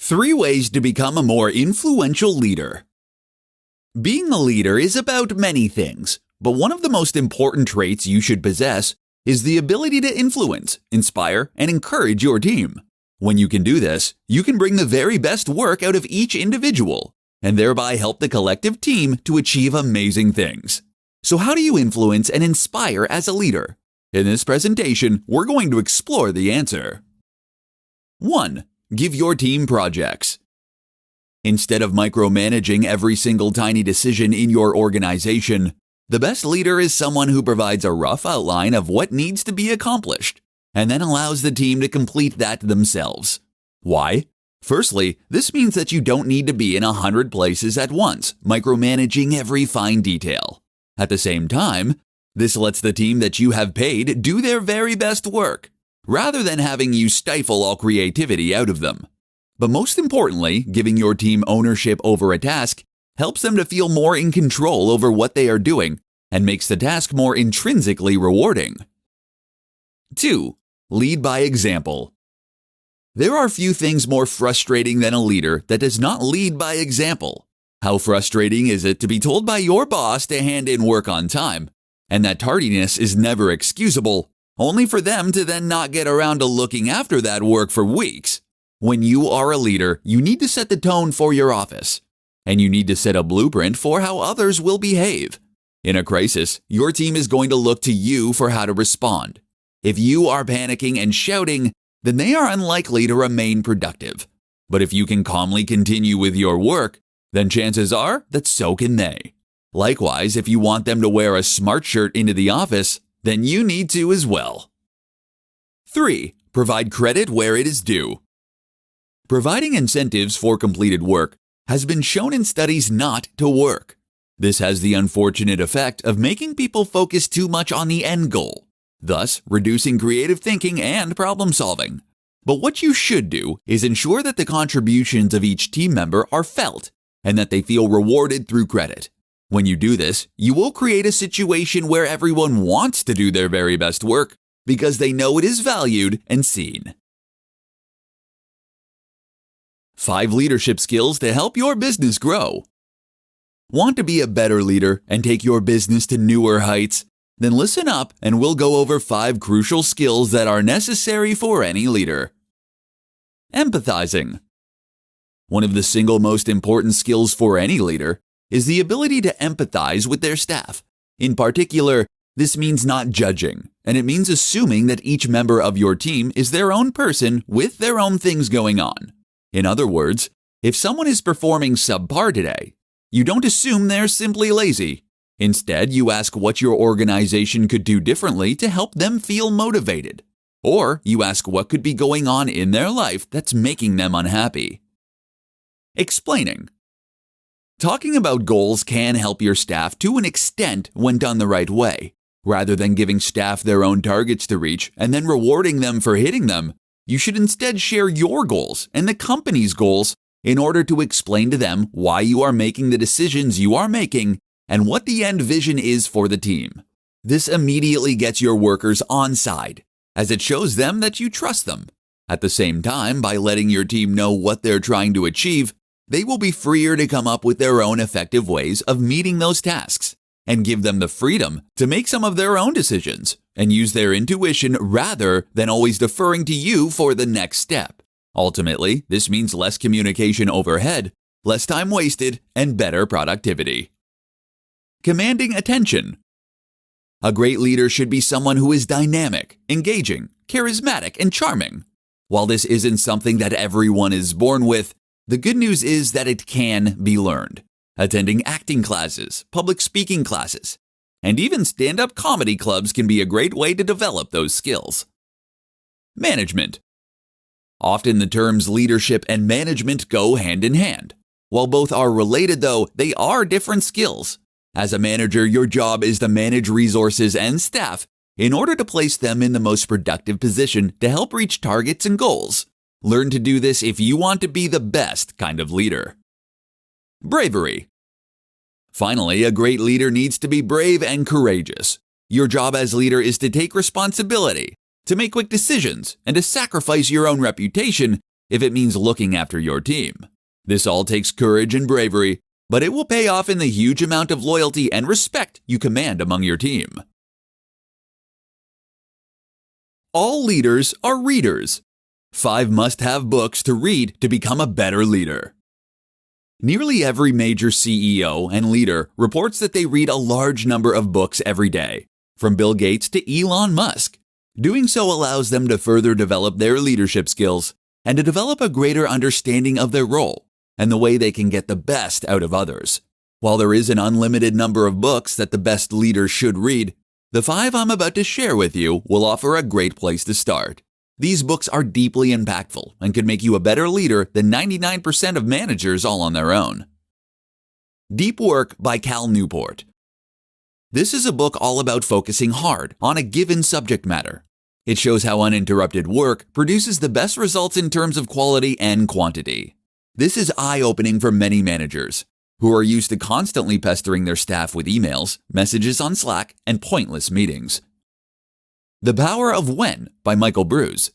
3 ways to become a more influential leader. Being a leader is about many things, but one of the most important traits you should possess is the ability to influence, inspire, and encourage your team. When you can do this, you can bring the very best work out of each individual, and thereby help the collective team to achieve amazing things. So how do you influence and inspire as a leader? In this presentation, we're going to explore the answer. 1. Give your team projects. Instead of micromanaging every single tiny decision in your organization, the best leader is someone who provides a rough outline of what needs to be accomplished, and then allows the team to complete that themselves. Why? Firstly, this means that you don't need to be in 100 places at once, micromanaging every fine detail. At the same time, this lets the team that you have paid do their very best work, rather than having you stifle all creativity out of them. But most importantly, giving your team ownership over a task helps them to feel more in control over what they are doing and makes the task more intrinsically rewarding. 2. Lead by example. There are few things more frustrating than a leader that does not lead by example. How frustrating is it to be told by your boss to hand in work on time, and that tardiness is never excusable, only for them to then not get around to looking after that work for weeks? When you are a leader, you need to set the tone for your office, and you need to set a blueprint for how others will behave. In a crisis, your team is going to look to you for how to respond. If you are panicking and shouting, then they are unlikely to remain productive. But if you can calmly continue with your work, then chances are that so can they. Likewise, if you want them to wear a smart shirt into the office, then you need to as well. 3. Provide credit where it is due. Providing incentives for completed work has been shown in studies not to work. This has the unfortunate effect of making people focus too much on the end goal, thus reducing creative thinking and problem solving. But what you should do is ensure that the contributions of each team member are felt and that they feel rewarded through credit. When you do this, you will create a situation where everyone wants to do their very best work because they know it is valued and seen. 5 leadership skills to help your business grow. Want to be a better leader and take your business to newer heights? Then listen up and we'll go over 5 crucial skills that are necessary for any leader. Empathizing. One of the single most important skills for any leader is the ability to empathize with their staff. In particular, this means not judging, and it means assuming that each member of your team is their own person with their own things going on. In other words, if someone is performing subpar today, you don't assume they're simply lazy. Instead, you ask what your organization could do differently to help them feel motivated. Or you ask what could be going on in their life that's making them unhappy. Explaining. Talking about goals can help your staff to an extent when done the right way. Rather than giving staff their own targets to reach and then rewarding them for hitting them, you should instead share your goals and the company's goals in order to explain to them why you are making the decisions you are making and what the end vision is for the team. This immediately gets your workers on side, as it shows them that you trust them. At the same time, by letting your team know what they're trying to achieve, they will be freer to come up with their own effective ways of meeting those tasks and give them the freedom to make some of their own decisions and use their intuition rather than always deferring to you for the next step. Ultimately, this means less communication overhead, less time wasted, and better productivity. Commanding attention. A great leader should be someone who is dynamic, engaging, charismatic, and charming. While this isn't something that everyone is born with, the good news is that it can be learned. Attending acting classes, public speaking classes, and even stand-up comedy clubs can be a great way to develop those skills. Management. Often the terms leadership and management go hand in hand. While both are related though, they are different skills. As a manager, your job is to manage resources and staff in order to place them in the most productive position to help reach targets and goals. Learn to do this if you want to be the best kind of leader. Bravery. Finally, a great leader needs to be brave and courageous. Your job as leader is to take responsibility, to make quick decisions, and to sacrifice your own reputation if it means looking after your team. This all takes courage and bravery, but it will pay off in the huge amount of loyalty and respect you command among your team. All leaders are readers. 5 must-have books to read to become a better leader. Nearly every major CEO and leader reports that they read a large number of books every day, from Bill Gates to Elon Musk. Doing so allows them to further develop their leadership skills and to develop a greater understanding of their role and the way they can get the best out of others. While there is an unlimited number of books that the best leaders should read, the 5 I'm about to share with you will offer a great place to start. These books are deeply impactful and could make you a better leader than 99% of managers all on their own. Deep Work by Cal Newport. This is a book all about focusing hard on a given subject matter. It shows how uninterrupted work produces the best results in terms of quality and quantity. This is eye-opening for many managers who are used to constantly pestering their staff with emails, messages on Slack, and pointless meetings. The Power of When by Michael Brews.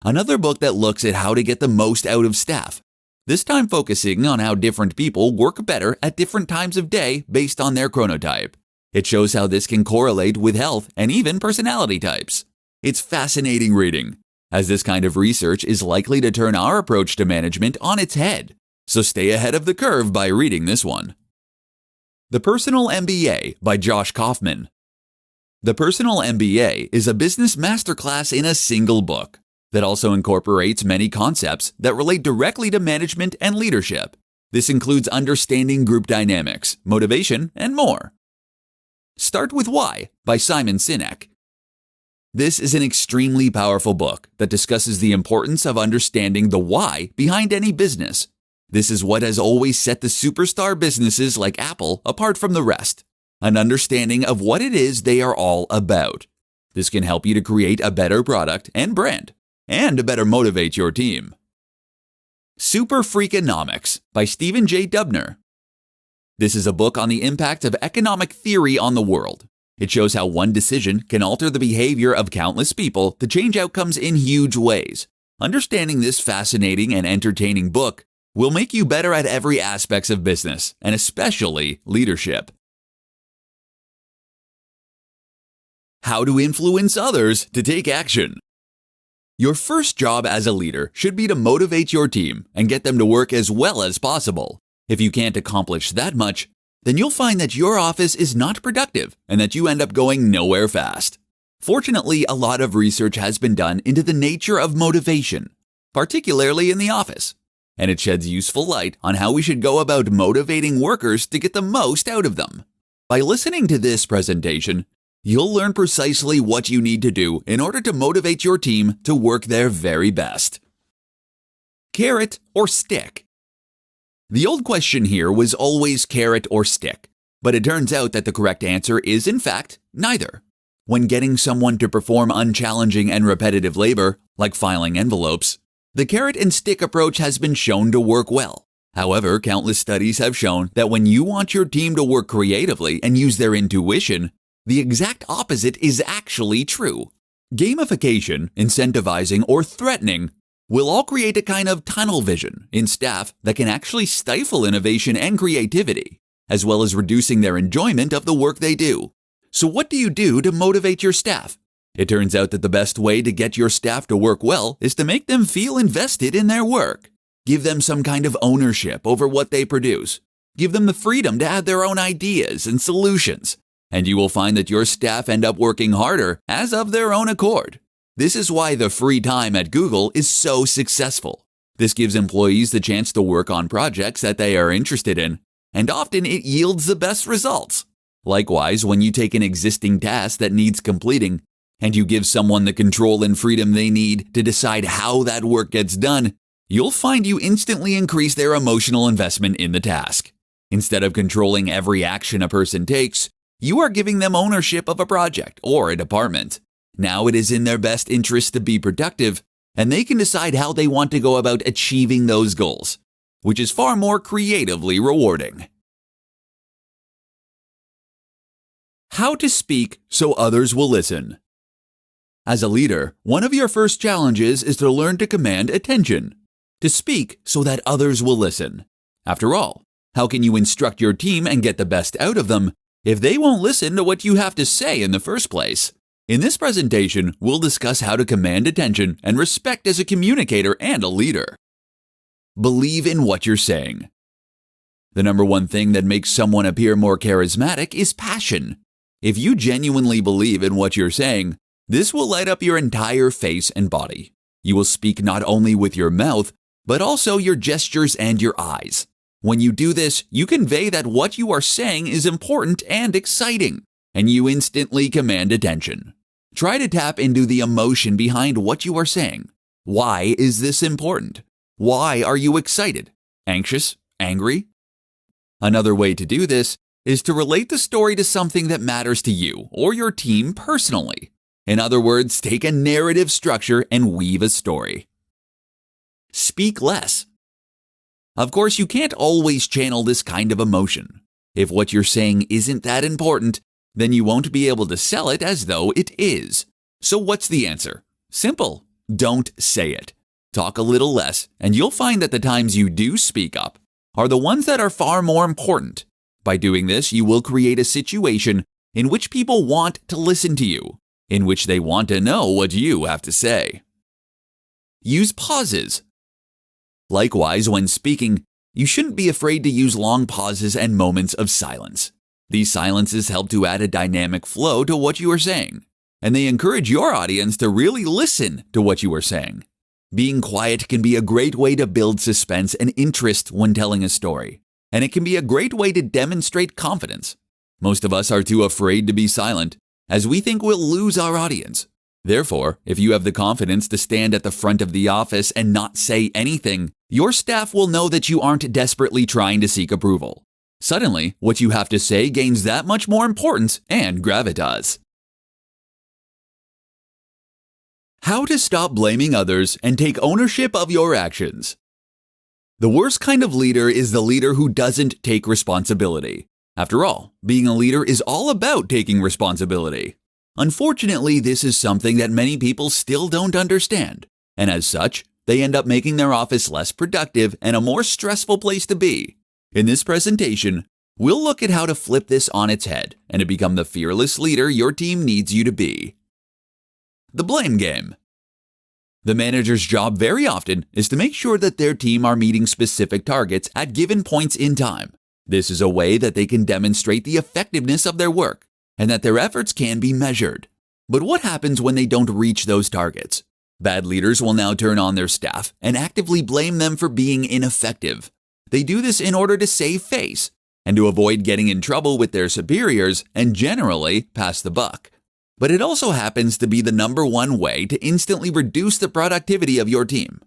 Another book that looks at how to get the most out of staff, this time focusing on how different people work better at different times of day based on their chronotype. It shows how this can correlate with health and even personality types. It's fascinating reading, as this kind of research is likely to turn our approach to management on its head. So stay ahead of the curve by reading this one. The Personal MBA by Josh Kaufman. The Personal MBA is a business masterclass in a single book that also incorporates many concepts that relate directly to management and leadership. This includes understanding group dynamics, motivation, and more. Start with Why by Simon Sinek. This is an extremely powerful book that discusses the importance of understanding the why behind any business. This is what has always set the superstar businesses like Apple apart from the rest. An understanding of what it is they are all about. This can help you to create a better product and brand, and to better motivate your team. Super Freakonomics by Stephen J. Dubner. This is a book on the impact of economic theory on the world. It shows how one decision can alter the behavior of countless people to change outcomes in huge ways. Understanding this fascinating and entertaining book will make you better at every aspect of business, and especially leadership. How to influence others to take action. Your first job as a leader should be to motivate your team and get them to work as well as possible. If you can't accomplish that much, then you'll find that your office is not productive and that you end up going nowhere fast. Fortunately, a lot of research has been done into the nature of motivation, particularly in the office, and it sheds useful light on how we should go about motivating workers to get the most out of them. By listening to this presentation, you'll learn precisely what you need to do in order to motivate your team to work their very best. Carrot or stick? The old question here was always carrot or stick, but it turns out that the correct answer is, in fact, neither. When getting someone to perform unchallenging and repetitive labor, like filing envelopes, the carrot and stick approach has been shown to work well. However, countless studies have shown that when you want your team to work creatively and use their intuition, the exact opposite is actually true. Gamification, incentivizing, or threatening will all create a kind of tunnel vision in staff that can actually stifle innovation and creativity, as well as reducing their enjoyment of the work they do. So what do you do to motivate your staff? It turns out that the best way to get your staff to work well is to make them feel invested in their work. Give them some kind of ownership over what they produce. Give them the freedom to add their own ideas and solutions. And you will find that your staff end up working harder as of their own accord. This is why the free time at Google is so successful. This gives employees the chance to work on projects that they are interested in, and often it yields the best results. Likewise, when you take an existing task that needs completing, and you give someone the control and freedom they need to decide how that work gets done, you'll find you instantly increase their emotional investment in the task. Instead of controlling every action a person takes, you are giving them ownership of a project or a department. Now it is in their best interest to be productive, and they can decide how they want to go about achieving those goals, which is far more creatively rewarding. How to speak so others will listen. As a leader, one of your first challenges is to learn to command attention, to speak so that others will listen. After all, how can you instruct your team and get the best out of them if they won't listen to what you have to say in the first place? In this presentation, we'll discuss how to command attention and respect as a communicator and a leader. Believe in what you're saying. The number one thing that makes someone appear more charismatic is passion. If you genuinely believe in what you're saying, this will light up your entire face and body. You will speak not only with your mouth, but also your gestures and your eyes. When you do this, you convey that what you are saying is important and exciting, and you instantly command attention. Try to tap into the emotion behind what you are saying. Why is this important? Why are you excited? Anxious? Angry? Another way to do this is to relate the story to something that matters to you or your team personally. In other words, take a narrative structure and weave a story. Speak less. Of course, you can't always channel this kind of emotion. If what you're saying isn't that important, then you won't be able to sell it as though it is. So what's the answer? Simple. Don't say it. Talk a little less, and you'll find that the times you do speak up are the ones that are far more important. By doing this, you will create a situation in which people want to listen to you, in which they want to know what you have to say. Use pauses. Likewise, when speaking, you shouldn't be afraid to use long pauses and moments of silence. These silences help to add a dynamic flow to what you are saying, and they encourage your audience to really listen to what you are saying. Being quiet can be a great way to build suspense and interest when telling a story, and it can be a great way to demonstrate confidence. Most of us are too afraid to be silent, as we think we'll lose our audience. Therefore, if you have the confidence to stand at the front of the office and not say anything, your staff will know that you aren't desperately trying to seek approval. Suddenly, what you have to say gains that much more importance and gravitas. How to stop blaming others and take ownership of your actions. The worst kind of leader is the leader who doesn't take responsibility. After all, being a leader is all about taking responsibility. Unfortunately, this is something that many people still don't understand, and as such, they end up making their office less productive and a more stressful place to be. In this presentation, we'll look at how to flip this on its head and to become the fearless leader your team needs you to be. The blame game. The manager's job very often is to make sure that their team are meeting specific targets at given points in time. This is a way that they can demonstrate the effectiveness of their work and that their efforts can be measured. But what happens when they don't reach those targets? Bad leaders will now turn on their staff and actively blame them for being ineffective. They do this in order to save face and to avoid getting in trouble with their superiors and generally pass the buck. But it also happens to be the number one way to instantly reduce the productivity of your team.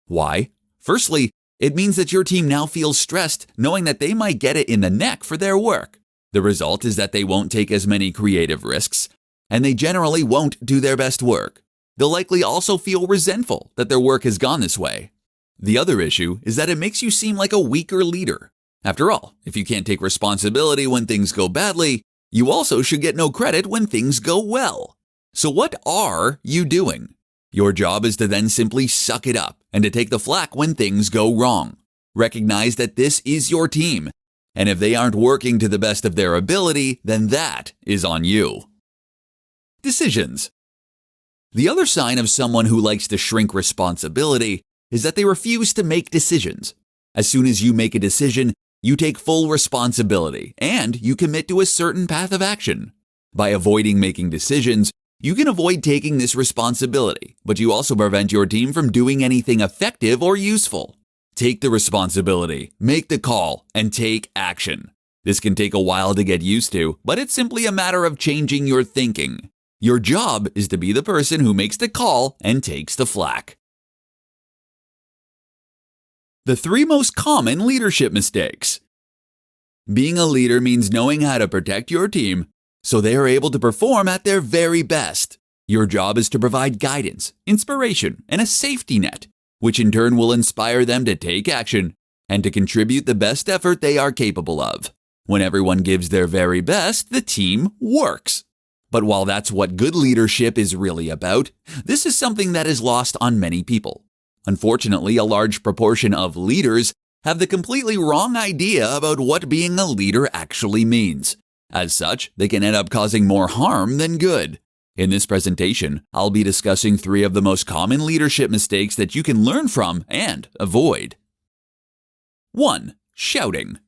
Why? Firstly, it means that your team now feels stressed knowing that they might get it in the neck for their work. The result is that they won't take as many creative risks, and they generally won't do their best work. They'll likely also feel resentful that their work has gone this way. The other issue is that it makes you seem like a weaker leader. After all, if you can't take responsibility when things go badly, you also should get no credit when things go well. So what are you doing? Your job is to then simply suck it up and to take the flak when things go wrong. Recognize that this is your team, and if they aren't working to the best of their ability, then that is on you. Decisions. The other sign of someone who likes to shrink responsibility is that they refuse to make decisions. As soon as you make a decision, you take full responsibility and you commit to a certain path of action. By avoiding making decisions, you can avoid taking this responsibility, but you also prevent your team from doing anything effective or useful. Take the responsibility, make the call, and take action. This can take a while to get used to, but it's simply a matter of changing your thinking. Your job is to be the person who makes the call and takes the flak. The 3 most common leadership mistakes. Being a leader means knowing how to protect your team so they are able to perform at their very best. Your job is to provide guidance, inspiration, and a safety net, which in turn will inspire them to take action and to contribute the best effort they are capable of. When everyone gives their very best, the team works. But while that's what good leadership is really about, this is something that is lost on many people. Unfortunately, a large proportion of leaders have the completely wrong idea about what being a leader actually means. As such, they can end up causing more harm than good. In this presentation, I'll be discussing 3 of the most common leadership mistakes that you can learn from and avoid. 1. Shouting.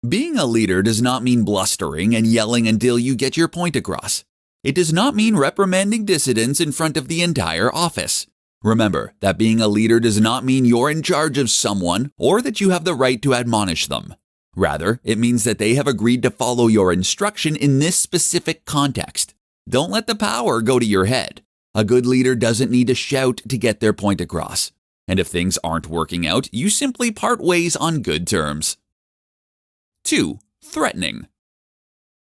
Being a leader does not mean blustering and yelling until you get your point across. It does not mean reprimanding dissidents in front of the entire office. Remember that being a leader does not mean you're in charge of someone or that you have the right to admonish them. Rather, it means that they have agreed to follow your instruction in this specific context. Don't let the power go to your head. A good leader doesn't need to shout to get their point across. And if things aren't working out, you simply part ways on good terms. 2. Threatening.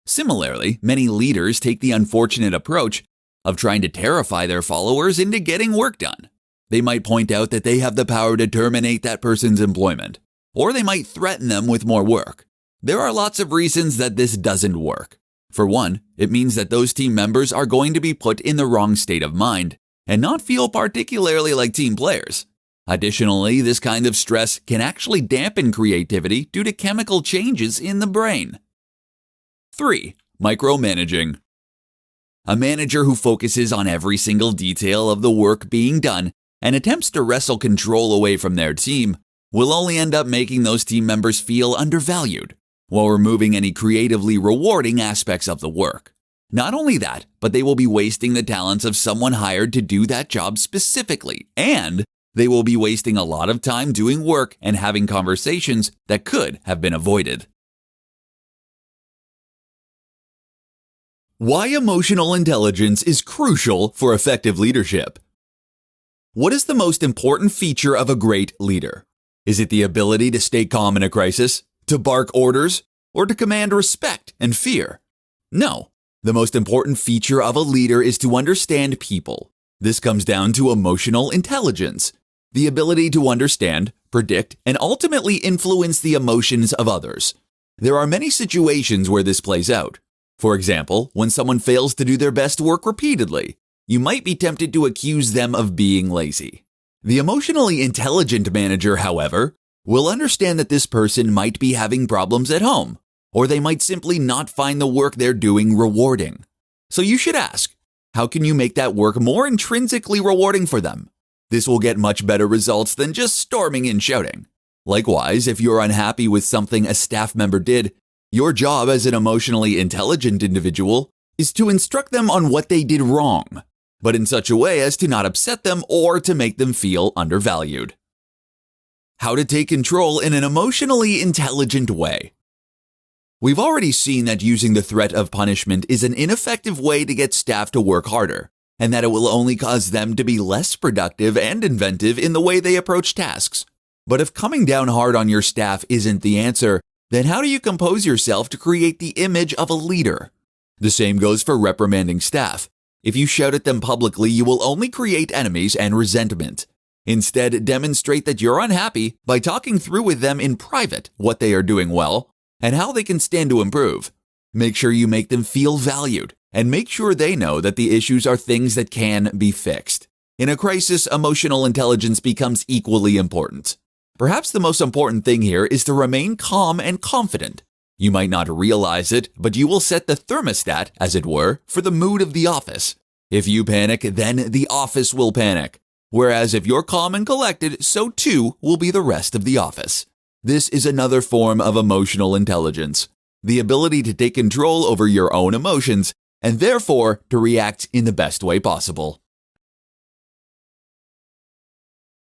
Similarly, many leaders take the unfortunate approach of trying to terrify their followers into getting work done. They might point out that they have the power to terminate that person's employment, or they might threaten them with more work. There are lots of reasons that this doesn't work. For one, it means that those team members are going to be put in the wrong state of mind and not feel particularly like team players. Additionally, this kind of stress can actually dampen creativity due to chemical changes in the brain. 3. Micromanaging. A manager who focuses on every single detail of the work being done and attempts to wrestle control away from their team will only end up making those team members feel undervalued, while removing any creatively rewarding aspects of the work. Not only that, but they will be wasting the talents of someone hired to do that job specifically, and they will be wasting a lot of time doing work and having conversations that could have been avoided. Why emotional intelligence is crucial for effective leadership. What is the most important feature of a great leader? Is it the ability to stay calm in a crisis, to bark orders, or to command respect and fear? No. The most important feature of a leader is to understand people. This comes down to emotional intelligence, the ability to understand, predict, and ultimately influence the emotions of others. There are many situations where this plays out. For example, when someone fails to do their best work repeatedly, you might be tempted to accuse them of being lazy. The emotionally intelligent manager, however, will understand that this person might be having problems at home, or they might simply not find the work they're doing rewarding. So you should ask, how can you make that work more intrinsically rewarding for them? This will get much better results than just storming and shouting. Likewise, if you're unhappy with something a staff member did, your job as an emotionally intelligent individual is to instruct them on what they did wrong, but in such a way as to not upset them or to make them feel undervalued. How to take control in an emotionally intelligent way. We've already seen that using the threat of punishment is an ineffective way to get staff to work harder, and that it will only cause them to be less productive and inventive in the way they approach tasks. But if coming down hard on your staff isn't the answer, then how do you compose yourself to create the image of a leader? The same goes for reprimanding staff. If you shout at them publicly, you will only create enemies and resentment. Instead, demonstrate that you're unhappy by talking through with them in private what they are doing well and how they can stand to improve. Make sure you make them feel valued and make sure they know that the issues are things that can be fixed. In a crisis, emotional intelligence becomes equally important. Perhaps the most important thing here is to remain calm and confident. You might not realize it, but you will set the thermostat, as it were, for the mood of the office. If you panic, then the office will panic. Whereas if you're calm and collected, so too will be the rest of the office. This is another form of emotional intelligence, the ability to take control over your own emotions and therefore to react in the best way possible.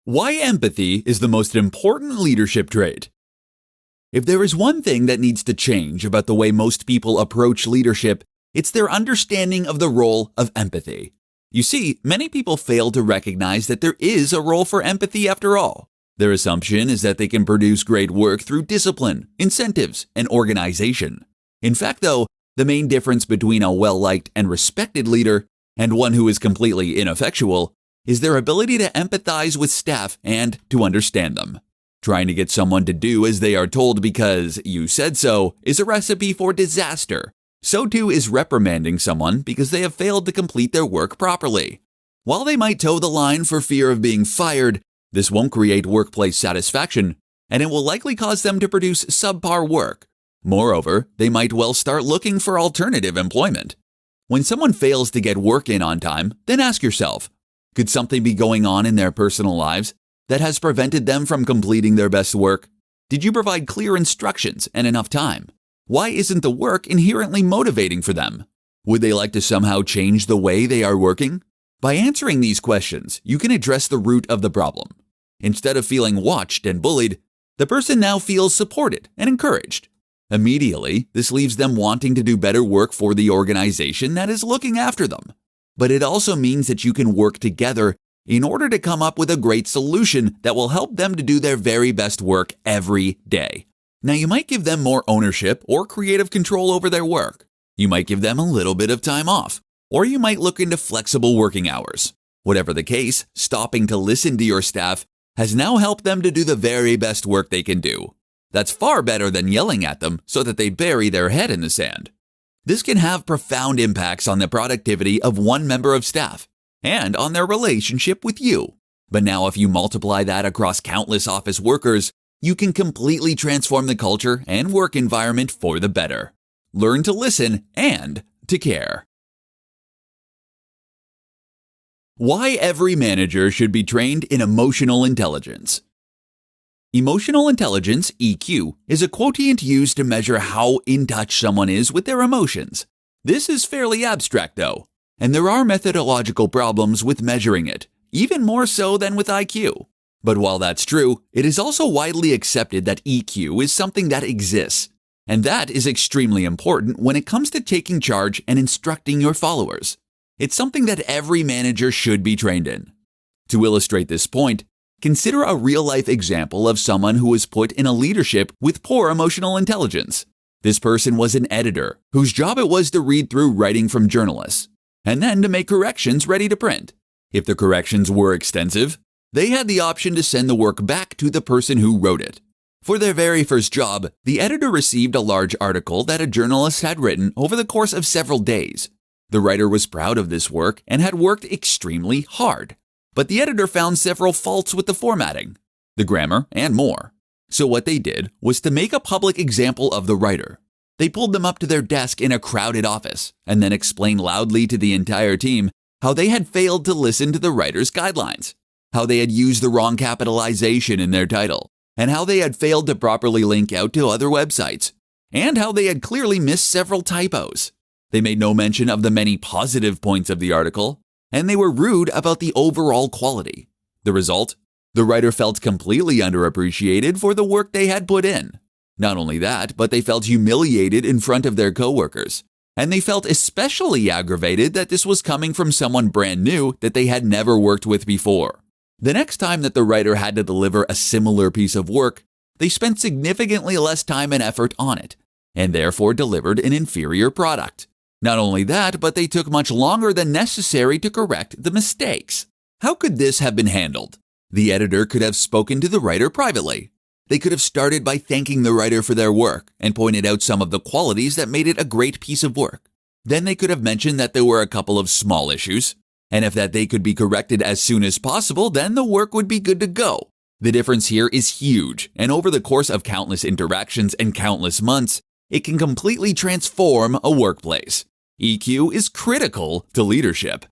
Why empathy is the most important leadership trait. If there is one thing that needs to change about the way most people approach leadership, it's their understanding of the role of empathy. You see, many people fail to recognize that there is a role for empathy after all. Their assumption is that they can produce great work through discipline, incentives, and organization. In fact, though, the main difference between a well-liked and respected leader and one who is completely ineffectual is their ability to empathize with staff and to understand them. Trying to get someone to do as they are told because you said so is a recipe for disaster, So too is reprimanding someone because they have failed to complete their work properly. While they might toe the line for fear of being fired, this won't create workplace satisfaction, and it will likely cause them to produce subpar work. Moreover, they might well start looking for alternative employment. When someone fails to get work in on time, then ask yourself, could something be going on in their personal lives that has prevented them from completing their best work? Did you provide clear instructions and enough time? Why isn't the work inherently motivating for them? Would they like to somehow change the way they are working? By answering these questions, you can address the root of the problem. Instead of feeling watched and bullied, the person now feels supported and encouraged. Immediately, this leaves them wanting to do better work for the organization that is looking after them. But it also means that you can work together in order to come up with a great solution that will help them to do their very best work every day. Now, you might give them more ownership or creative control over their work. You might give them a little bit of time off, or you might look into flexible working hours. Whatever the case, stopping to listen to your staff has now helped them to do the very best work they can do. That's far better than yelling at them so that they bury their head in the sand. This can have profound impacts on the productivity of one member of staff and on their relationship with you. But now if you multiply that across countless office workers, you can completely transform the culture and work environment for the better. Learn to listen and to care. Why every manager should be trained in emotional intelligence. Emotional intelligence, EQ, is a quotient used to measure how in touch someone is with their emotions. This is fairly abstract though, and there are methodological problems with measuring it, even more so than with IQ. But while that's true, it is also widely accepted that EQ is something that exists, and that is extremely important when it comes to taking charge and instructing your followers. It's something that every manager should be trained in. To illustrate this point, consider a real-life example of someone who was put in a leadership with poor emotional intelligence. This person was an editor whose job it was to read through writing from journalists, and then to make corrections ready to print. If the corrections were extensive, they had the option to send the work back to the person who wrote it. For their very first job, the editor received a large article that a journalist had written over the course of several days. The writer was proud of this work and had worked extremely hard. But the editor found several faults with the formatting, the grammar, and more. So what they did was to make a public example of the writer. They pulled them up to their desk in a crowded office and then explained loudly to the entire team how they had failed to listen to the writer's guidelines, how they had used the wrong capitalization in their title, and how they had failed to properly link out to other websites, and how they had clearly missed several typos. They made no mention of the many positive points of the article, and they were rude about the overall quality. The result? The writer felt completely underappreciated for the work they had put in. Not only that, but they felt humiliated in front of their coworkers. And they felt especially aggravated that this was coming from someone brand new that they had never worked with before. The next time that the writer had to deliver a similar piece of work, they spent significantly less time and effort on it, and therefore delivered an inferior product. Not only that, but they took much longer than necessary to correct the mistakes. How could this have been handled? The editor could have spoken to the writer privately. They could have started by thanking the writer for their work and pointed out some of the qualities that made it a great piece of work. Then they could have mentioned that there were a couple of small issues, and if that they could be corrected as soon as possible, then the work would be good to go. The difference here is huge, and over the course of countless interactions and countless months, it can completely transform a workplace. EQ is critical to leadership.